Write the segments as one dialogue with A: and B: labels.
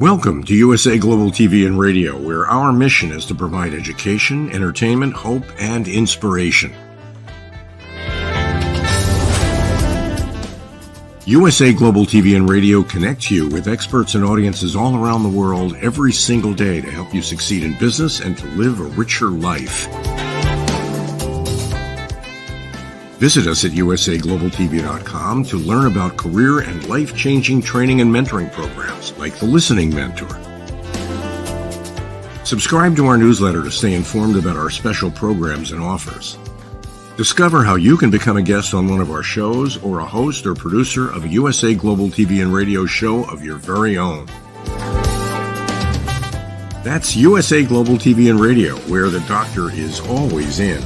A: Welcome to USA Global TV and Radio, where our mission is to provide education, entertainment, hope, and inspiration. USA Global TV and Radio connects you with experts and audiences all around the world every single day to help you succeed in business and to live a richer life. Visit us at usaglobaltv.com to learn about career and life-changing training and mentoring programs like the Listening Mentor. Subscribe to our newsletter to stay informed about our special programs and offers. Discover how you can become a guest on one of our shows or a host or producer of a USA Global TV and Radio show of your very own. That's USA Global TV and Radio, where the doctor is always in.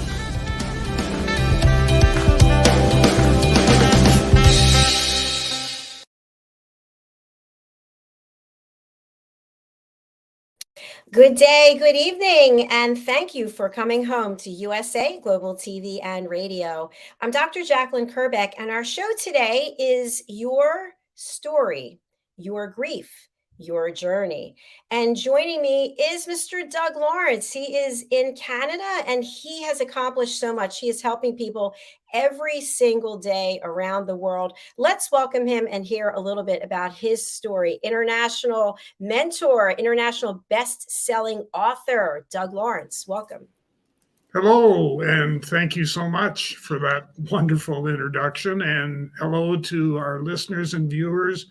B: Good day, good evening, and thank you for coming home to USA Global TV and Radio. I'm Dr. JACALYN KERBECK, and our show today is Your Story, Your Grief, Your Journey. And joining me is Mr. Doug Lawrence. He is in Canada, and he has accomplished so much. He is helping people every single day around the world. Let's welcome him and hear a little bit about his story. International mentor, international best-selling author, Doug Lawrence. Welcome.
C: Hello, and thank you so much for that wonderful introduction. And hello to our listeners and viewers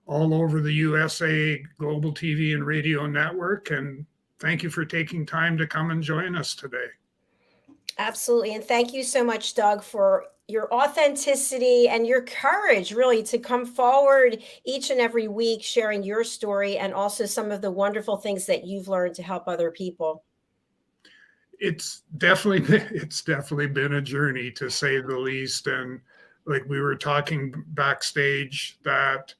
C: all over the USA Global TV and Radio Network. And thank you for taking time to come and join us today.
B: Absolutely. And thank you so much, Doug, for your authenticity and your courage, really, to come forward each and every week, sharing your story and also some of the wonderful things that you've learned to help other people.
C: It's definitely been a journey, to say the least. And like we were talking backstage, that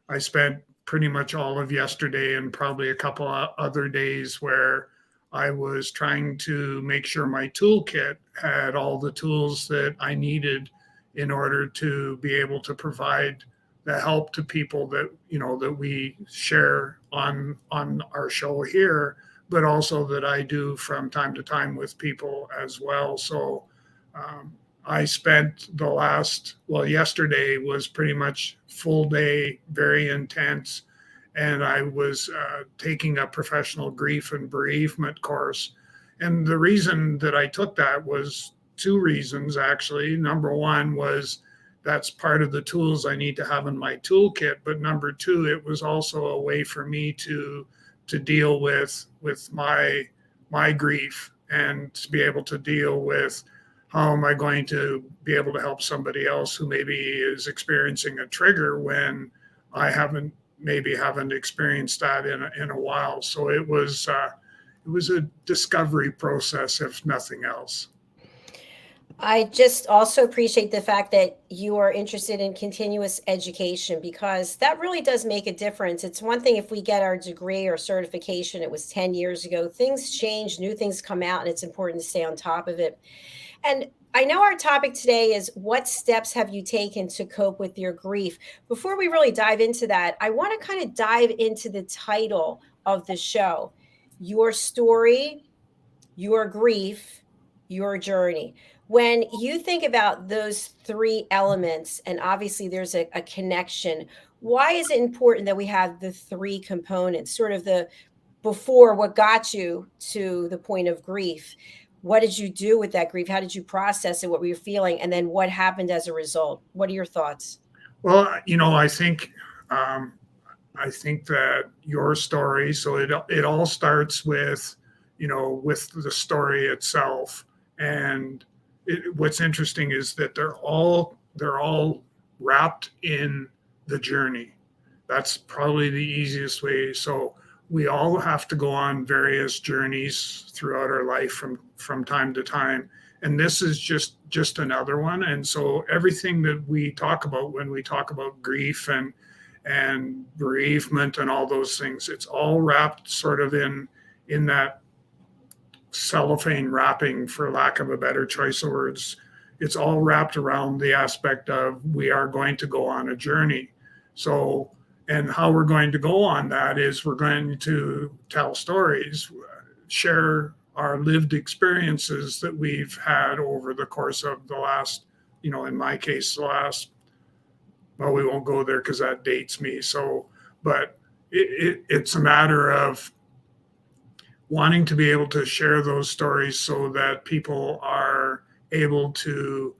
C: I spent pretty much all of yesterday and probably a couple of other days where I was trying to make sure my toolkit had all the tools that I needed in order to be able to provide the help to people that, that we share on our show here, but also that I do from time to time with people as well. So I spent yesterday was pretty much full day, very intense. And I was taking a professional grief and bereavement course. And the reason that I took that was two reasons, actually. Number one was that's part of the tools I need to have in my toolkit. But number two, it was also a way for me to deal with my grief and to be able to deal with how am I going to be able to help somebody else who maybe is experiencing a trigger when I haven't experienced that in a while. So it was a discovery process, if nothing else.
B: I just also appreciate the fact that you are interested in continuous education, because that really does make a difference. It's one thing if we get our degree or certification, it was 10 years ago, things change, new things come out, and it's important to stay on top of it. And I know our topic today is what steps have you taken to cope with your grief? Before we really dive into that, I want to kind of dive into the title of the show, Your Story, Your Grief, Your Journey. When you think about those three elements, and obviously there's a connection, why is it important that we have the three components, sort of the before, what got you to the point of grief? What did you do with that grief? How did you process it? What were you feeling? And then what happened as a result? What are your thoughts?
C: Well, I think that your story, so it all starts with, with the story itself. And what's interesting is that they're all wrapped in the journey. That's probably the easiest way. So we all have to go on various journeys throughout our life from time to time. And this is just another one. And so everything that we talk about when we talk about grief and bereavement and all those things, it's all wrapped sort of in that cellophane wrapping, for lack of a better choice of words. It's all wrapped around the aspect of we are going to go on a journey. So And how we're going to go on that is we're going to tell stories, share our lived experiences that we've had over the course of the last, in my case, well, we won't go there because that dates me. So, but it's a matter of wanting to be able to share those stories so that people are able to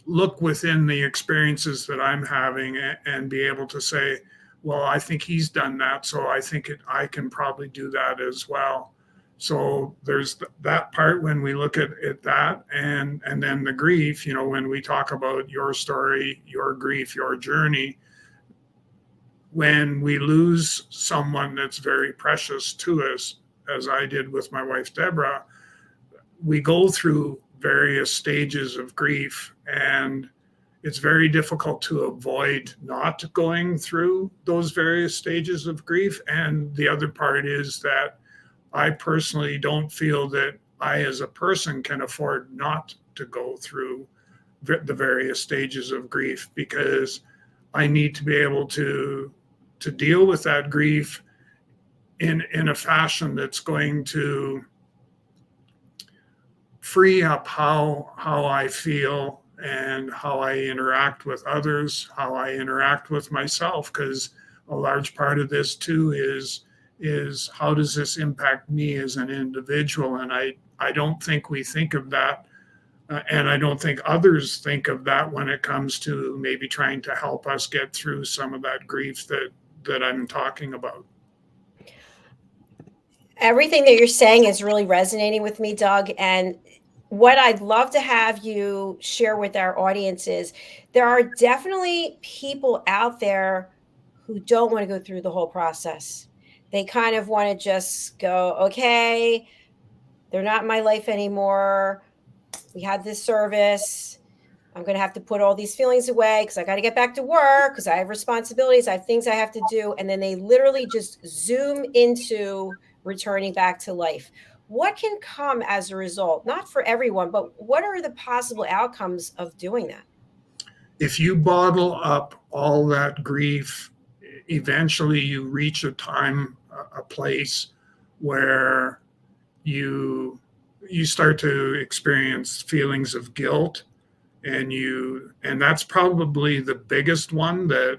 C: look within the experiences that I'm having and be able to say, well, I think he's done that, so I think I can probably do that as well. So there's that part when we look at that, and then the grief, when we talk about your story, your grief, your journey, when we lose someone that's very precious to us, as I did with my wife, Deborah, we go through various stages of grief, and it's very difficult to avoid not going through those various stages of grief. And the other part is that I personally don't feel that I as a person can afford not to go through the various stages of grief, because I need to be able to deal with that grief in a fashion that's going to free up how I feel and how I interact with others, how I interact with myself, because a large part of this too is how does this impact me as an individual? And I don't think we think of that, and I don't think others think of that when it comes to maybe trying to help us get through some of that grief that I'm talking about.
B: Everything that you're saying is really resonating with me, Doug. And what I'd love to have you share with our audience is there are definitely people out there who don't want to go through the whole process. They kind of want to just go, okay, they're not in my life anymore. We had this service. I'm going to have to put all these feelings away because I got to get back to work, because I have responsibilities. I have things I have to do. And then they literally just zoom into returning back to life. What can come as a result? Not for everyone, but what are the possible outcomes of doing that?
C: If you bottle up all that grief, eventually you reach a time, a place where you start to experience feelings of guilt, and that's probably the biggest one that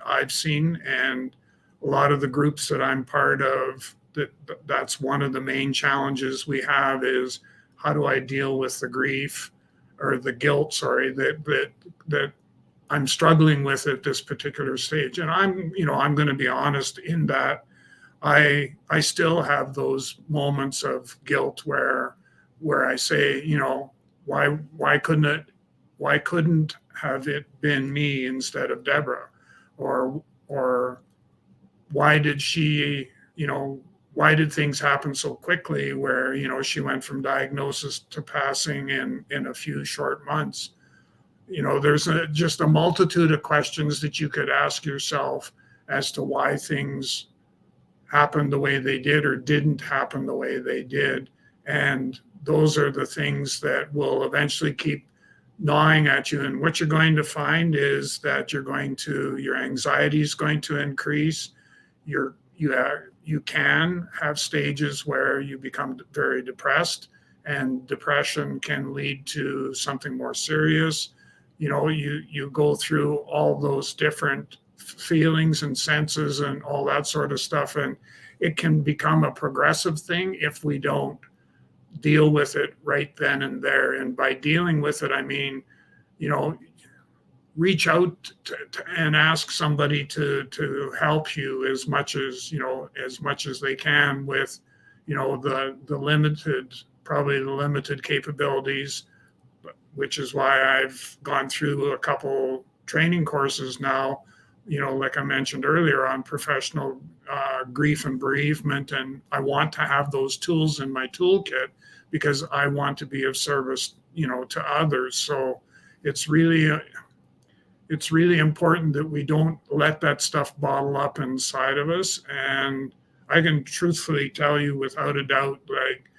C: I've seen. And a lot of the groups that I'm part of, that's one of the main challenges we have, is how do I deal with the grief or the guilt, sorry, that I'm struggling with at this particular stage. And I'm going to be honest in that I still have those moments of guilt where I say, why couldn't have it been me instead of Deborah? Or why did she, why did things happen so quickly where, she went from diagnosis to passing in a few short months? There's just a multitude of questions that you could ask yourself as to why things happened the way they did or didn't happen the way they did. And those are the things that will eventually keep gnawing at you. And what you're going to find is that your anxiety is going to increase. You can have stages where you become very depressed, and depression can lead to something more serious. You go through all those different feelings and senses and all that sort of stuff, and it can become a progressive thing if we don't deal with it right then and there. And by dealing with it, I mean, reach out and ask somebody to help you as much as they can with, the limited capabilities, which is why I've gone through a couple training courses now, like I mentioned earlier, on professional grief and bereavement. And I want to have those tools in my toolkit because I want to be of service, to others. So it's really important that we don't let that stuff bottle up inside of us. And I can truthfully tell you without a doubt, like,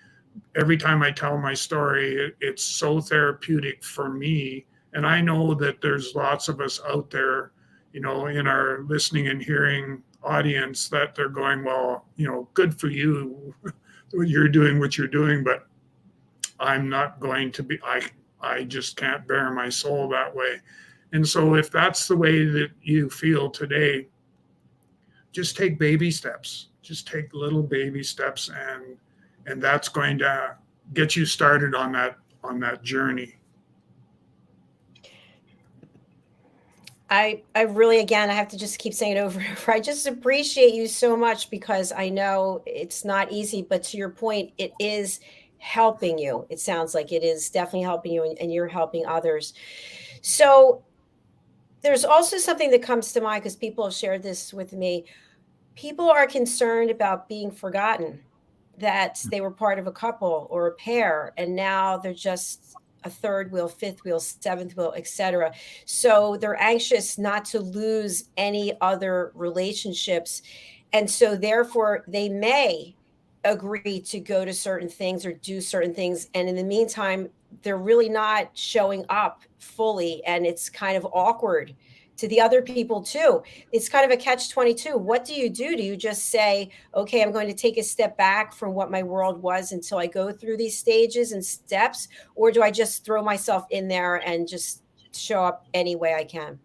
C: every time I tell my story, it's so therapeutic for me. And I know that there's lots of us out there, in our listening and hearing audience, that they're going, well, good for you, you're doing what you're doing, but I'm not going to be, I just can't bear my soul that way. And so if that's the way that you feel today, just take baby steps. Just take little baby steps, and that's going to get you started on that journey.
B: I really, again, I have to just keep saying it over and over. I just appreciate you so much, because I know it's not easy, but to your point, it is helping you. It sounds like it is definitely helping you, and you're helping others. So there's also something that comes to mind, because people have shared this with me. People are concerned about being forgotten, that they were part of a couple or a pair, and now they're just a third wheel, fifth wheel, seventh wheel, etc. So they're anxious not to lose any other relationships. And so therefore they may agree to go to certain things or do certain things. And in the meantime, they're really not showing up fully. And it's kind of awkward to the other people too. It's kind of a catch-22. What do? Do you just say, okay, I'm going to take a step back from what my world was until I go through these stages and steps? Or do I just throw myself in there and just show up any way I can?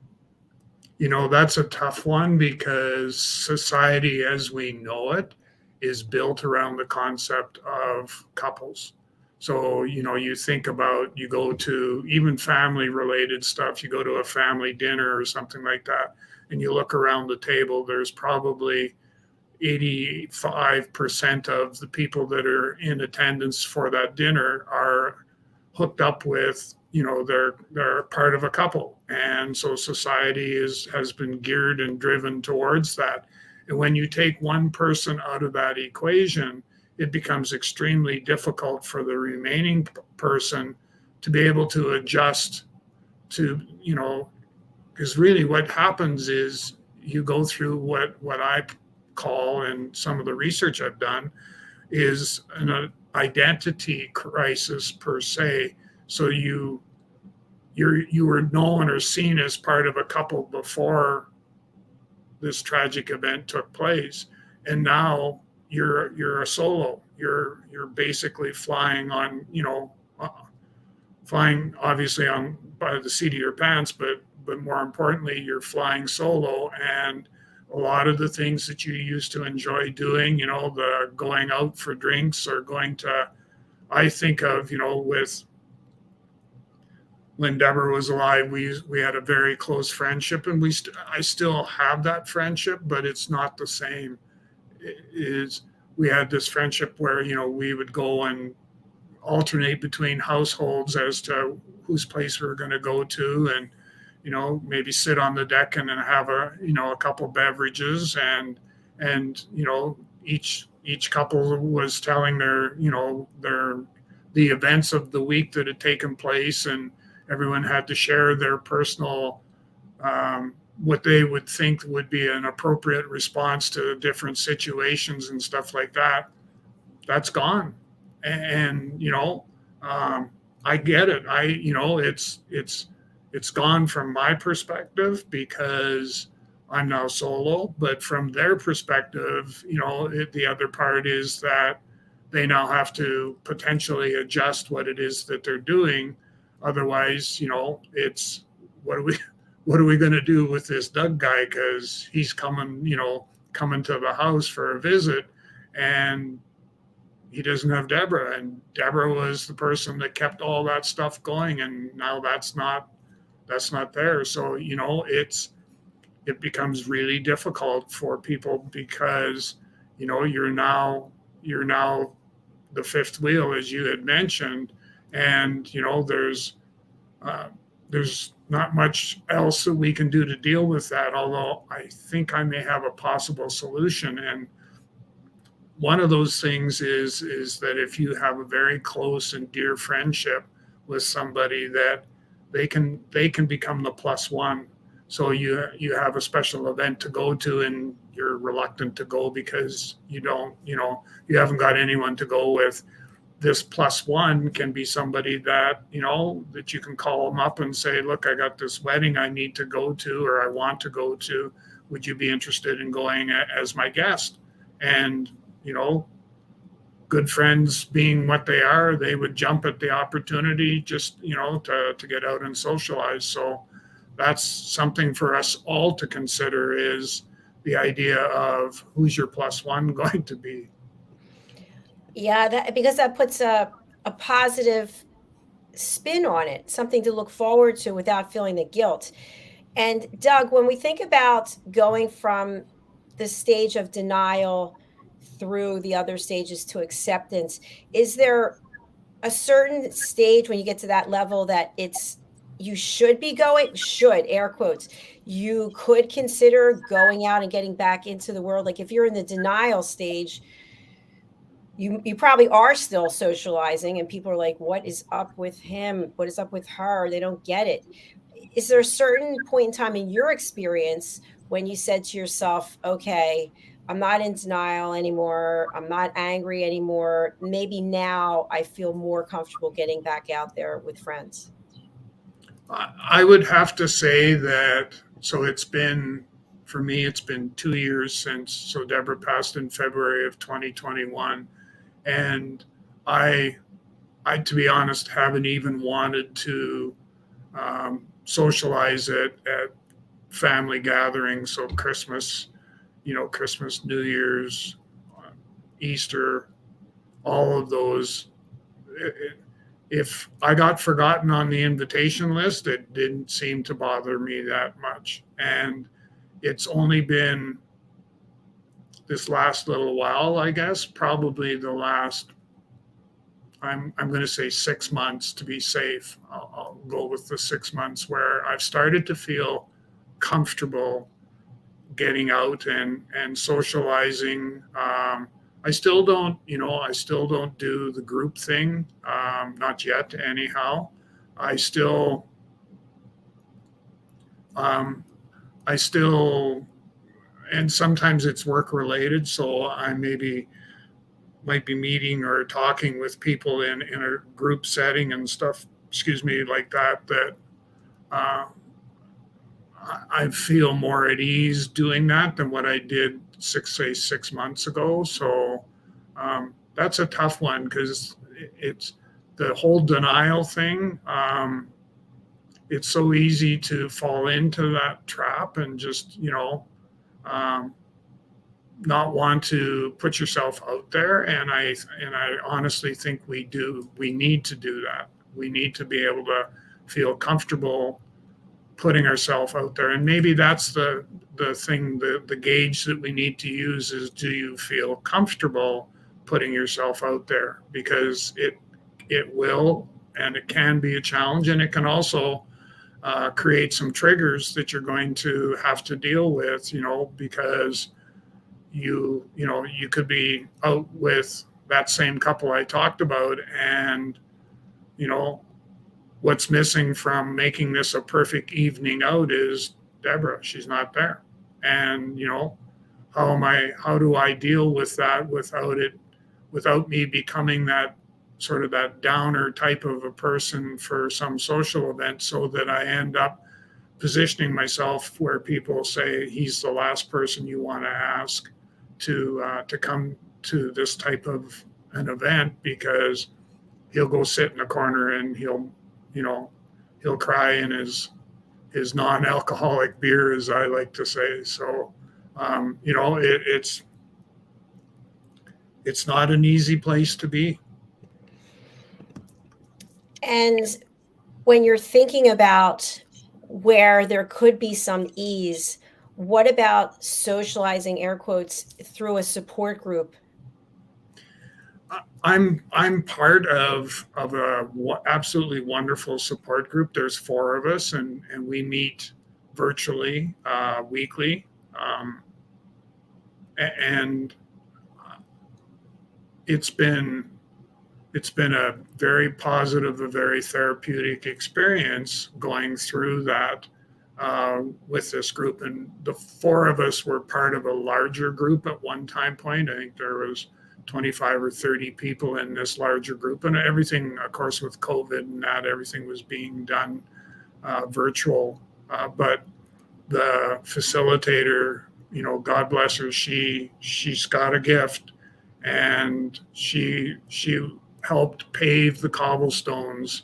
C: That's a tough one, because society as we know it is built around the concept of couples. So, you think about, you go to even family related stuff, you go to a family dinner or something like that, and you look around the table, there's probably 85% of the people that are in attendance for that dinner are hooked up with, they're part of a couple. And so society has been geared and driven towards that. And when you take one person out of that equation, it becomes extremely difficult for the remaining person to be able to adjust to, because really what happens is you go through what I call, and some of the research I've done, is an identity crisis per se. So you were known or seen as part of a couple before this tragic event took place, and now you're a solo. You're basically flying on, flying obviously on by the seat of your pants, but more importantly, you're flying solo. And a lot of the things that you used to enjoy doing, the going out for drinks or going to, I think of, with when Deborah was alive, we had a very close friendship, and I still have that friendship, but it's not the same. We had this friendship where, we would go and alternate between households as to whose place we were going to go to, and, maybe sit on the deck and then have a couple beverages, and, each couple was telling the events of the week that had taken place, and everyone had to share their personal, what they would think would be an appropriate response to different situations and stuff like that. That's gone. And I get it. It's gone from my perspective because I'm now solo, but from their perspective, the other part is that they now have to potentially adjust what it is that they're doing. Otherwise, it's what are we going to do with this Doug guy? Because he's coming to the house for a visit, and he doesn't have Deborah. And Deborah was the person that kept all that stuff going, and now that's not there. So it becomes really difficult for people, because you're now the fifth wheel, as you had mentioned, and there's not much else that we can do to deal with that, although I think I may have a possible solution. And one of those things is that if you have a very close and dear friendship with somebody, that they can become the plus one. So you have a special event to go to, and you're reluctant to go because you haven't got anyone to go with. this plus one can be somebody that, that you can call them up and say, look, I got this wedding I need to go to, or I want to go to. Would you be interested in going as my guest? And, good friends being what they are, they would jump at the opportunity just, to get out and socialize. So that's something for us all to consider, is the idea of who's your plus one going to be.
B: Yeah, because that puts a positive spin on it, something to look forward to without feeling the guilt. And Doug, when we think about going from the stage of denial through the other stages to acceptance, is there a certain stage when you get to that level that you should be going, should, air quotes, you could consider going out and getting back into the world? Like if you're in the denial stage, you probably are still socializing and people are like, what is up with him? What is up with her? They don't get it. Is there a certain point in time in your experience when you said to yourself, okay, I'm not in denial anymore. I'm not angry anymore. Maybe now I feel more comfortable getting back out there with friends?
C: I would have to say that, so for me, it's been 2 years since, so Deborah passed in February of 2021. And I, to be honest, haven't even wanted to socialize at family gatherings. So Christmas, Christmas, New Year's, Easter, all of those. If I got forgotten on the invitation list, it didn't seem to bother me that much. And it's only been this last little while, I guess, probably the last, I'm going to say 6 months to be safe. I'll go with the 6 months where I've started to feel comfortable getting out and socializing. I still don't do the group thing, not yet anyhow. I still, and sometimes it's work related. So I might be meeting or talking with people in a group setting and stuff, like that, I feel more at ease doing that than what I did 6 months ago. So that's a tough one, because it's the whole denial thing. It's so easy to fall into that trap and just, not want to put yourself out there. And I honestly think we need to do that. We need to be able to feel comfortable putting ourselves out there. And maybe that's the thing, the gauge that we need to use is, do you feel comfortable putting yourself out there? Because it will, and it can be a challenge, and it can also create some triggers that you're going to have to deal with, because you could be out with that same couple I talked about, and what's missing from making this a perfect evening out is Deborah. She's not there. And how do I deal with that without me becoming that sort of that downer type of a person for some social event, so that I end up positioning myself where people say he's the last person you want to ask to come to this type of an event, because he'll go sit in a corner and he'll cry in his non-alcoholic beer, as I like to say. So it's not an easy place to be.
B: And when you're thinking about where there could be some ease, what about socializing, air quotes, through a support group?
C: I'm part of a absolutely wonderful support group. There's 4 of us, and we meet virtually weekly, and it's been a very positive, a very therapeutic experience going through that with this group. And the 4 of us were part of a larger group at one time point. I think there was 25 or 30 people in this larger group. And everything, of course, with COVID and that, everything was being done virtual. But the facilitator, God bless her, she's got a gift, and she helped pave the cobblestones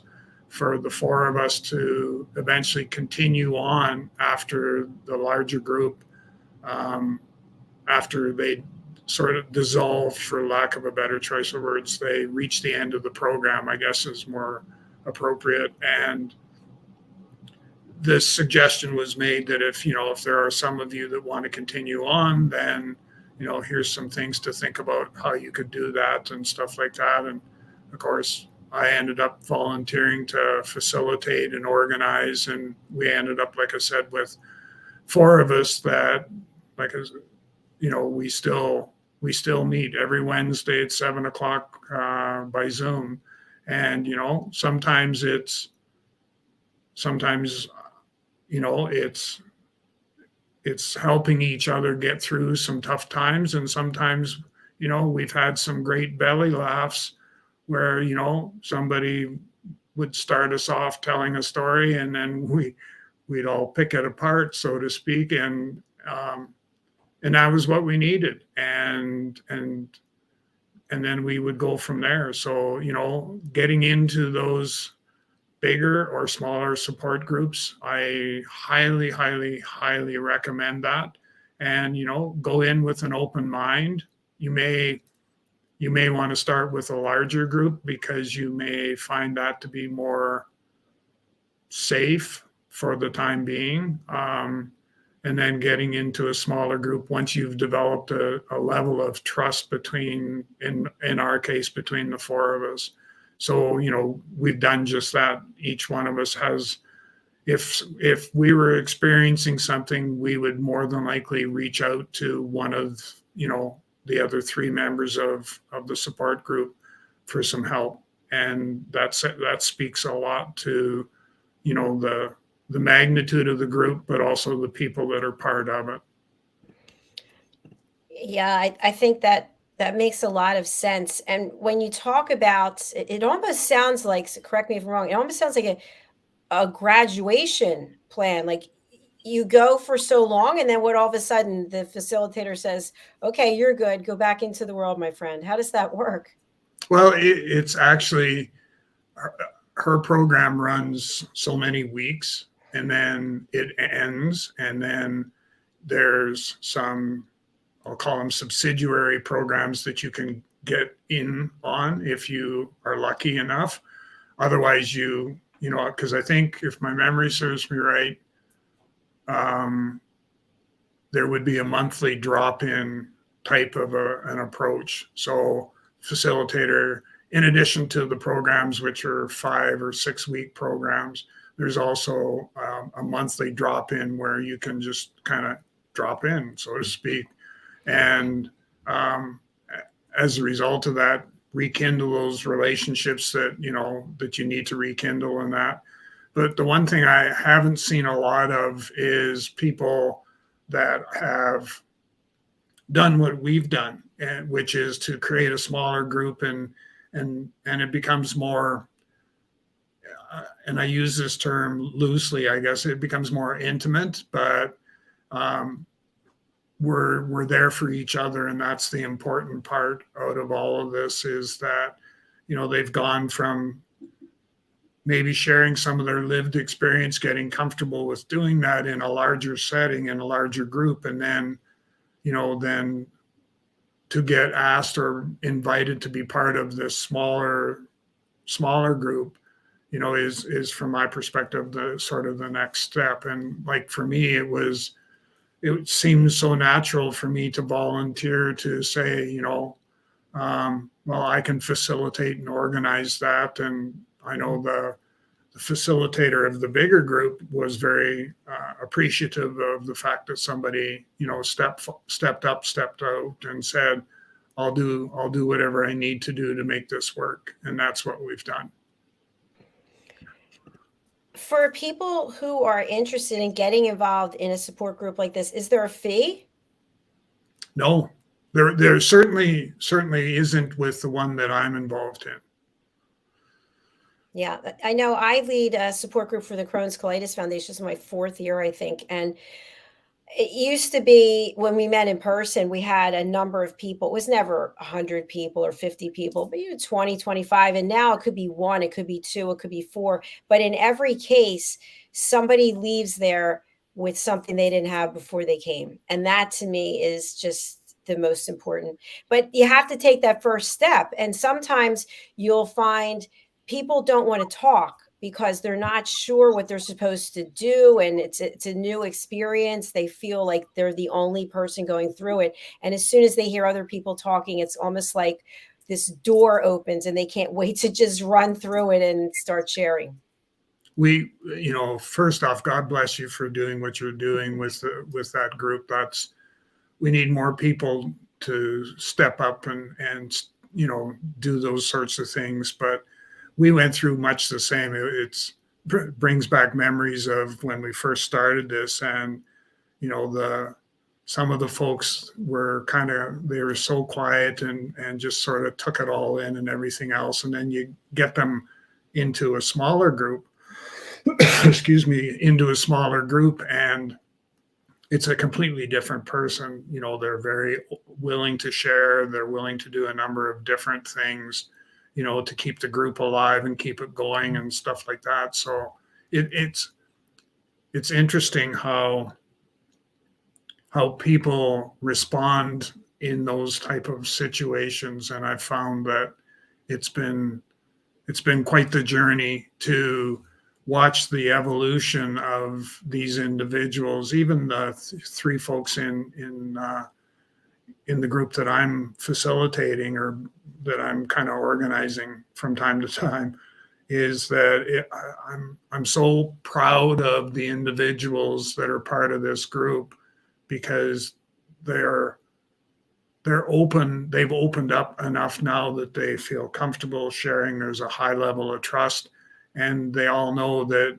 C: for the four of us to eventually continue on after the larger group, after they sort of dissolved, for lack of a better choice of words. They reached the end of the program, I guess is more appropriate. And this suggestion was made that if there are some of you that want to continue on, then here's some things to think about how you could do that and stuff like that. And of course, I ended up volunteering to facilitate and organize, and we ended up, like I said, with four of us that, like, we still meet every Wednesday at 7:00 by Zoom. And sometimes it's helping each other get through some tough times. And sometimes, we've had some great belly laughs where, somebody would start us off telling a story, and then we'd all pick it apart, so to speak. And that was what we needed. And then we would go from there. So, getting into those bigger or smaller support groups, I highly, highly, highly recommend that. And, go in with an open mind. You may want to start with a larger group because you may find that to be more safe for the time being. And then getting into a smaller group once you've developed a level of trust between, in our case, between the four of us. So, we've done just that. Each one of us has, if we were experiencing something, we would more than likely reach out to one of, the other three members of the support group for some help. And that speaks a lot to, the magnitude of the group, but also the people that are part of it.
B: Yeah, I think that makes a lot of sense. And when you talk about it, it almost sounds like, so correct me if I'm wrong, it almost sounds like a graduation plan. Like you go for so long, and then what, all of a sudden the facilitator says, okay, you're good, go back into the world, my friend. How does that work?
C: Well, it's actually, her program runs so many weeks, and then it ends, and then there's some, I'll call them subsidiary programs that you can get in on if you are lucky enough. Otherwise, because I think, if my memory serves me right, there would be a monthly drop-in type of an approach. So facilitator, in addition to the programs, which are 5 or 6 week programs, there's also a monthly drop-in where you can just kind of drop in, so to speak. And as a result of that, rekindle those relationships that you need to rekindle, and that. But the one thing I haven't seen a lot of is people that have done what we've done, which is to create a smaller group, and it becomes more, and I use this term loosely, I guess, it becomes more intimate, but we're there for each other. And that's the important part out of all of this, is that, they've gone from maybe sharing some of their lived experience, getting comfortable with doing that in a larger setting, in a larger group. And then, then to get asked or invited to be part of this smaller group, is from my perspective, the sort of the next step. And like, for me, it seems so natural for me to volunteer to say, well, I can facilitate and organize that. And I know the facilitator of the bigger group was very appreciative of the fact that somebody, stepped up, stepped out, and said, I'll do whatever I need to do to make this work. And that's what we've done.
B: For people who are interested in getting involved in a support group like this, is there a fee?
C: No, There certainly isn't with the one that I'm involved in.
B: Yeah, I know I lead a support group for the Crohn's Colitis Foundation. This is my 4th year, I think. And it used to be when we met in person, we had a number of people. It was never 100 people or 50 people, but 20, 25. And now it could be 1, it could be 2, it could be 4. But in every case, somebody leaves there with something they didn't have before they came. And that to me is just the most important. But you have to take that first step. And sometimes you'll find people don't want to talk because they're not sure what they're supposed to do, and it's a new experience. They feel like they're the only person going through it, and as soon as they hear other people talking, it's almost like this door opens and they can't wait to just run through it and start sharing.
C: We, first off, God bless you for doing what you're doing with that group. We need more people to step up and do those sorts of things. But we went through much the same. It brings back memories of when we first started this, and some of the folks were they were so quiet and just sort of took it all in and everything else. And then you get them into a smaller group, into a smaller group, and it's a completely different person. They're very willing to share. They're willing to do a number of different things, to keep the group alive and keep it going and stuff like that. So it's interesting how people respond in those type of situations. And I've found that it's been quite the journey to watch the evolution of these individuals, even the 3 folks in the group that I'm facilitating or that I'm kind of organizing from time to time, is that I'm so proud of the individuals that are part of this group, because they're open. They've opened up enough now that they feel comfortable sharing. There's a high level of trust, and they all know that,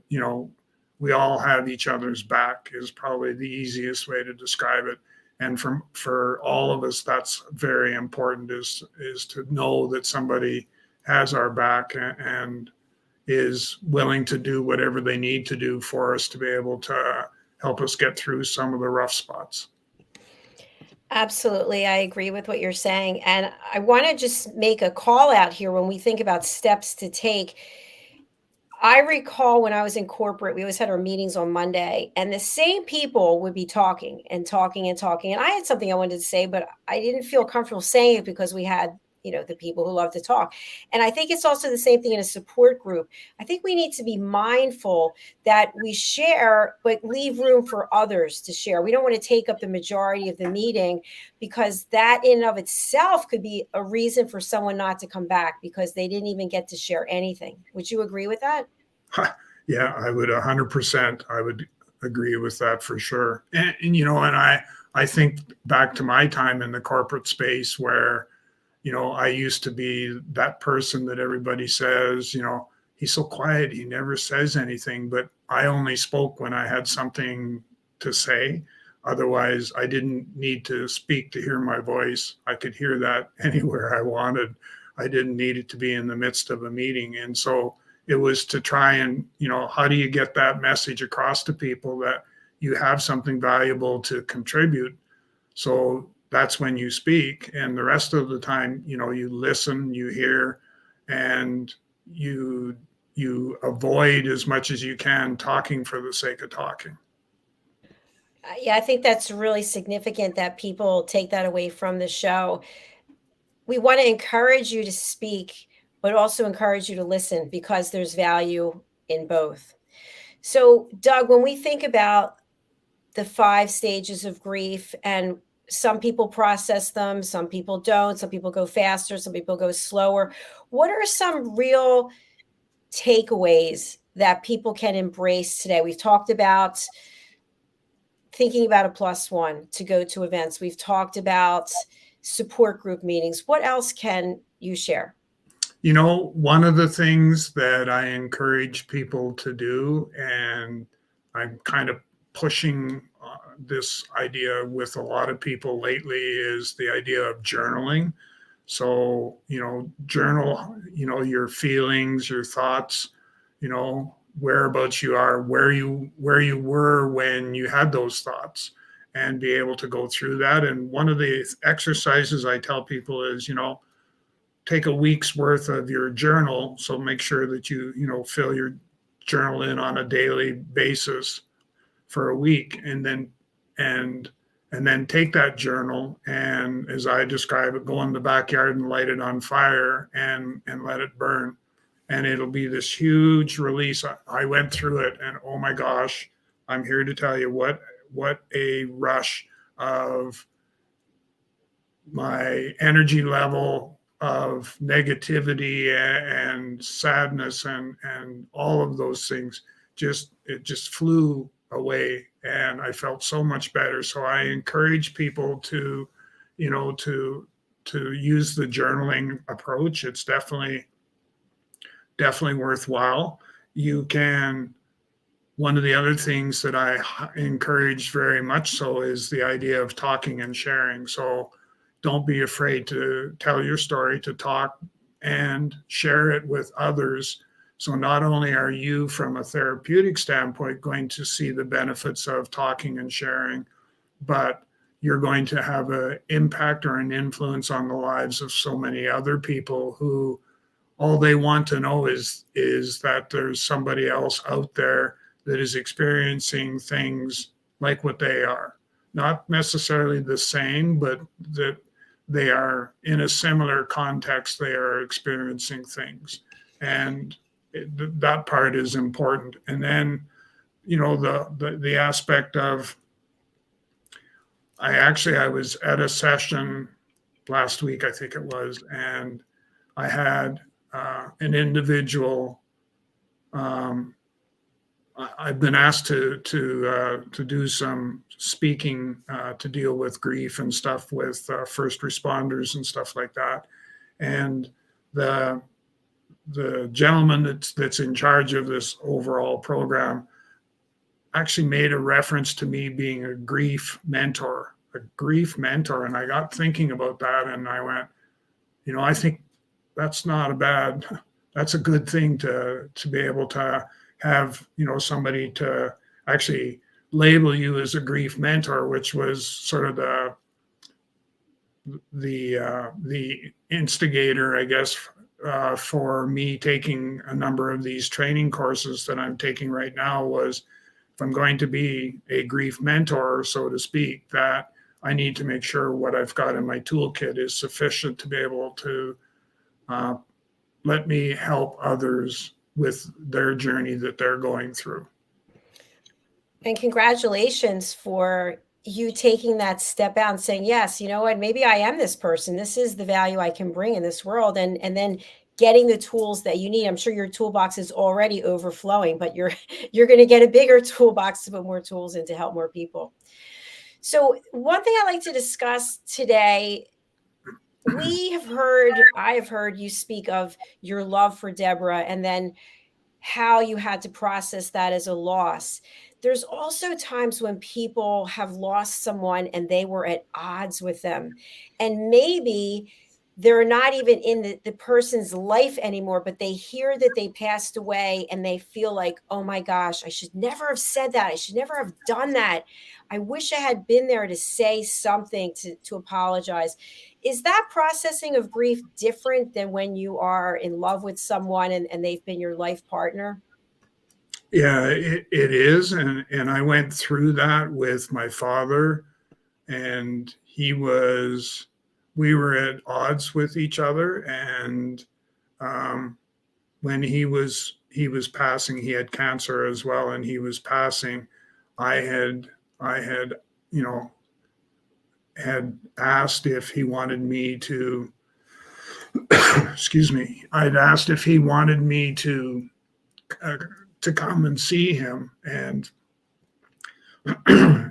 C: we all have each other's back is probably the easiest way to describe it. And for all of us, that's very important, is to know that somebody has our back and is willing to do whatever they need to do for us to be able to help us get through some of the rough spots.
B: Absolutely. I agree with what you're saying. And I want to just make a call out here when we think about steps to take. I recall when I was in corporate, we always had our meetings on Monday, and the same people would be talking and talking and talking. And I had something I wanted to say, but I didn't feel comfortable saying it because we had, the people who love to talk. And I think it's also the same thing in a support group. I think we need to be mindful that we share, but leave room for others to share. We don't want to take up the majority of the meeting, because that in and of itself could be a reason for someone not to come back because they didn't even get to share anything. Would you agree with that?
C: Yeah, I would 100%. I would agree with that for sure. And I think back to my time in the corporate space where, I used to be that person that everybody says, he's so quiet, he never says anything, but I only spoke when I had something to say. Otherwise, I didn't need to speak to hear my voice. I could hear that anywhere I wanted. I didn't need it to be in the midst of a meeting. And so it was to try and, how do you get that message across to people that you have something valuable to contribute? So that's when you speak. And the rest of the time, you listen, you hear, and you avoid as much as you can talking for the sake of talking.
B: Yeah, I think that's really significant that people take that away from the show. We want to encourage you to speak, but also encourage you to listen, because there's value in both. So, Doug, when we think about the 5 stages of grief, and some people process them, some people don't, some people go faster, some people go slower, what are some real takeaways that people can embrace today? We've talked about thinking about a +1 to go to events. We've talked about support group meetings. What else can you share?
C: One of the things that I encourage people to do, and I'm kind of pushing this idea with a lot of people lately is the idea of journaling. So, journal, your feelings, your thoughts, whereabouts you are, where you were when you had those thoughts, and be able to go through that. And one of the exercises I tell people is, take a week's worth of your journal. So make sure that you fill your journal in on a daily basis for a week, and then take that journal, and, as I describe it, go in the backyard and light it on fire and let it burn. And it'll be this huge release. I went through it, and oh my gosh, I'm here to tell you what a rush of my energy level of negativity and sadness and all of those things, it just flew away, and I felt so much better. So I encourage people to use the journaling approach. It's definitely worthwhile. One of the other things that I encourage very much so is the idea of talking and sharing. So don't be afraid to tell your story, to talk and share it with others. So not only are you, from a therapeutic standpoint, going to see the benefits of talking and sharing, but you're going to have an impact or an influence on the lives of so many other people who all they want to know is that there's somebody else out there that is experiencing things like what they are. Not necessarily the same, but that they are in a similar context, they are experiencing things. And that part is important. And then, the aspect of, I was at a session last week, I think it was, and I had an individual. I've been asked to do some speaking to deal with grief and stuff with first responders and stuff like that. And the gentleman that's in charge of this overall program actually made a reference to me being a grief mentor. And I got thinking about that, and I went, I think that's that's a good thing to be able to have, somebody to actually label you as a grief mentor, which was sort of the instigator, I guess, for me taking a number of these training courses that I'm taking right now. Was, if I'm going to be a grief mentor, so to speak, that I need to make sure what I've got in my toolkit is sufficient to be able to let me help others with their journey that they're going through.
B: And congratulations for you taking that step out and saying, yes, you know what, maybe I am this person. This is the value I can bring in this world. And then getting the tools that you need. I'm sure your toolbox is already overflowing, but you're going to get a bigger toolbox to put more tools in to help more people. So one thing I'd like to discuss today, I have heard you speak of your love for Deborah, and then how you had to process that as a loss. There's also times when people have lost someone and they were at odds with them, and maybe they're not even in the person's life anymore, but they hear that they passed away and they feel like, oh my gosh, I should never have said that. I should never have done that. I wish I had been there to say something, to apologize. Is that processing of grief different than when you are in love with someone and they've been your life partner?
C: Yeah, it is. And I went through that with my father, and we were at odds with each other. And when he was passing, he had cancer as well, and he was passing. I had had asked if he wanted me to, excuse me, I'd asked if he wanted me to come and see him, and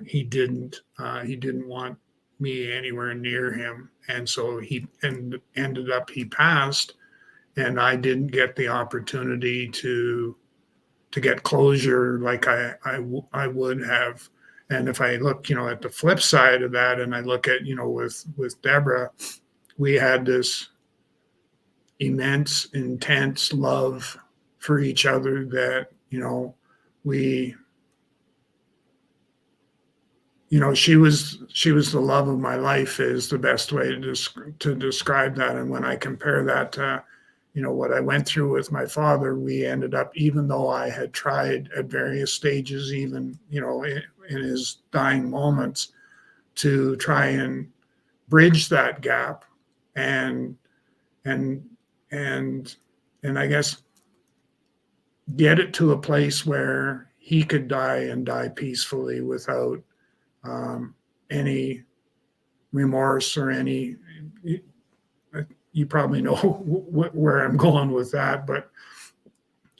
C: he didn't want me anywhere near him. And so he ended up, he passed, and I didn't get the opportunity to get closure like I would have. And if I look, at the flip side of that, and I look at, with Deborah, we had this immense, intense love for each other that, we, she was the love of my life is the best way to describe that. And when I compare that to, what I went through with my father, we ended up, even though I had tried at various stages, even, in his dying moments, to try and bridge that gap and and and and I guess get it to a place where he could die peacefully without any remorse or any. You probably know where I'm going with that, but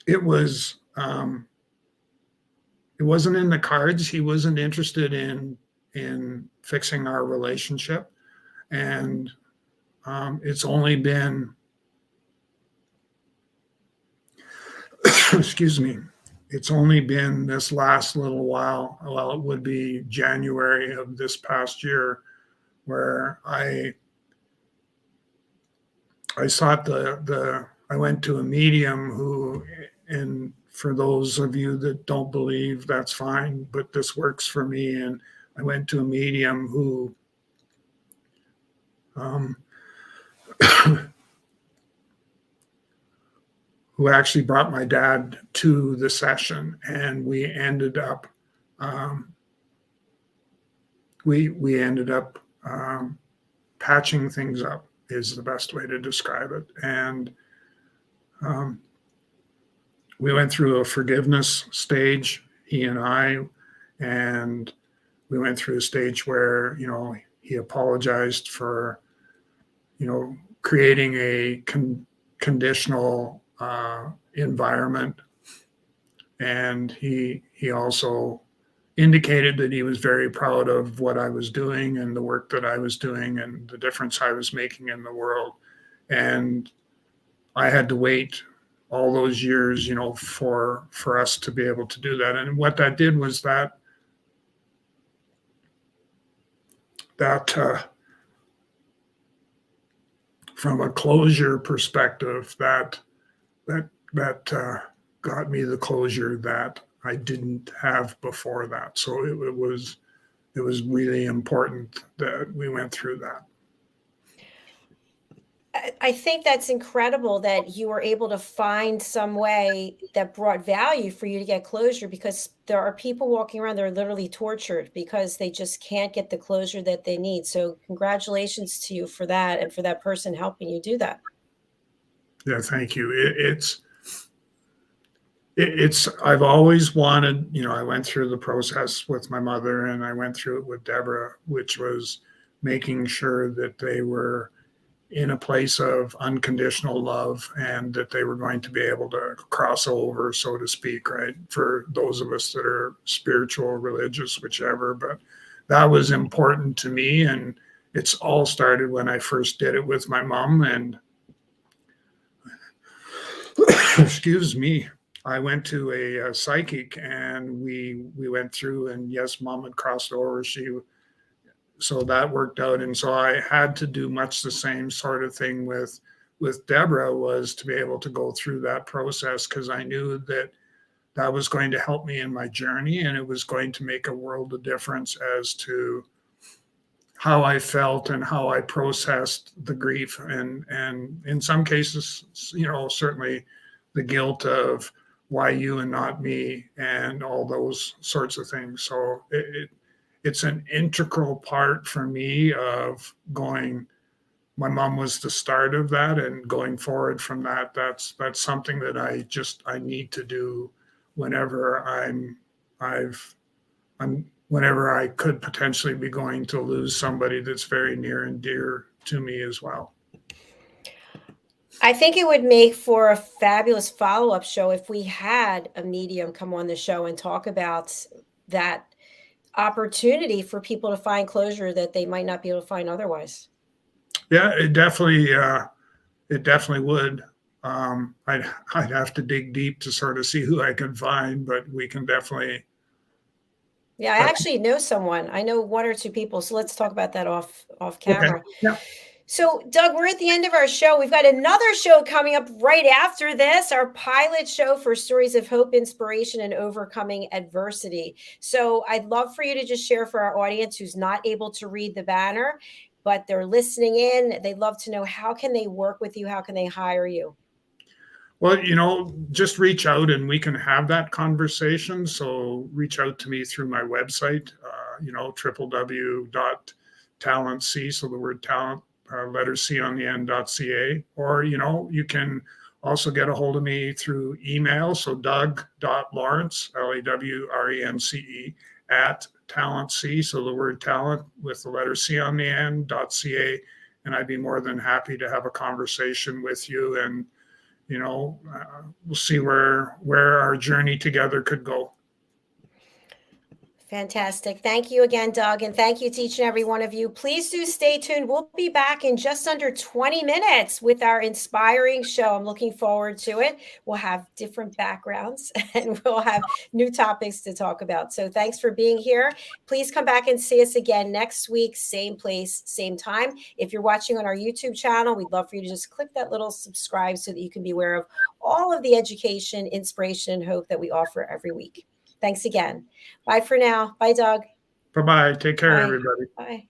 C: it was it wasn't in the cards. He wasn't interested in fixing our relationship, and it's only been excuse me, it's only been this last little while. Well, it would be January of this past year where I sought I went to a medium who, and for those of you that don't believe, that's fine, but this works for me. And I went to a medium who who actually brought my dad to the session, and we ended up patching things up is the best way to describe it. And we went through a forgiveness stage, he and I, and we went through a stage where, he apologized for, creating a conditional environment. And he also indicated that he was very proud of what I was doing and the work that I was doing and the difference I was making in the world. And I had to wait all those years, for us to be able to do that. And what that did was that from a closure perspective, that got me the closure that I didn't have before that. So it was really important that we went through that.
B: I think that's incredible that you were able to find some way that brought value for you to get closure, because there are people walking around that are literally tortured because they just can't get the closure that they need. So congratulations to you for that, and for that person helping you do that.
C: Yeah, thank you. I've always wanted, I went through the process with my mother and I went through it with Deborah, which was making sure that they were in a place of unconditional love and that they were going to be able to cross over, so to speak, right? For those of us that are spiritual, religious, whichever, but that was important to me. And it's all started when I first did it with my mom. And excuse me, I went to a psychic and we went through, and yes, mom had crossed over. So that worked out. And so I had to do much the same sort of thing with Deborah, was to be able to go through that process, because I knew that that was going to help me in my journey, and it was going to make a world of difference as to how I felt and how I processed the grief. And in some cases, certainly the guilt of why you and not me and all those sorts of things. So it's an integral part for me of going. My mom was the start of that, and going forward from that, that's something that I need to do whenever whenever I could potentially be going to lose somebody that's very near and dear to me as well.
B: I think it would make for a fabulous follow-up show if we had a medium come on the show and talk about that opportunity for people to find closure that they might not be able to find otherwise.
C: Yeah, it definitely would. I'd have to dig deep to sort of see who I could find, but we can definitely
B: Yeah, I actually know someone. I know one or two people. So let's talk about that off
C: Okay.
B: camera.
C: Yeah.
B: So, Doug, we're at the end of our show. We've got another show coming up right after this, our pilot show for stories of hope, inspiration, and overcoming adversity. So, I'd love for you to just share for our audience who's not able to read the banner, but they're listening in. They'd love to know, how can they work with you? How can they hire you?
C: Well, just reach out and we can have that conversation. So reach out to me through my website, www.talentc, so the word talent, letter C on the end.ca. Or, you can also get a hold of me through email. So Doug.Lawrence, LAWRENCE, at TalentC, so the word talent with the letter C on the end.ca. And I'd be more than happy to have a conversation with you, and we'll see where our journey together could go.
B: Fantastic. Thank you again, Doug. And thank you to each and every one of you. Please do stay tuned. We'll be back in just under 20 minutes with our inspiring show. I'm looking forward to it. We'll have different backgrounds and we'll have new topics to talk about. So thanks for being here. Please come back and see us again next week, same place, same time. If you're watching on our YouTube channel, we'd love for you to just click that little subscribe so that you can be aware of all of the education, inspiration, and hope that we offer every week. Thanks again. Bye for now. Bye, Doug.
C: Bye-bye. Take care,
B: Bye.
C: everybody.
B: Bye.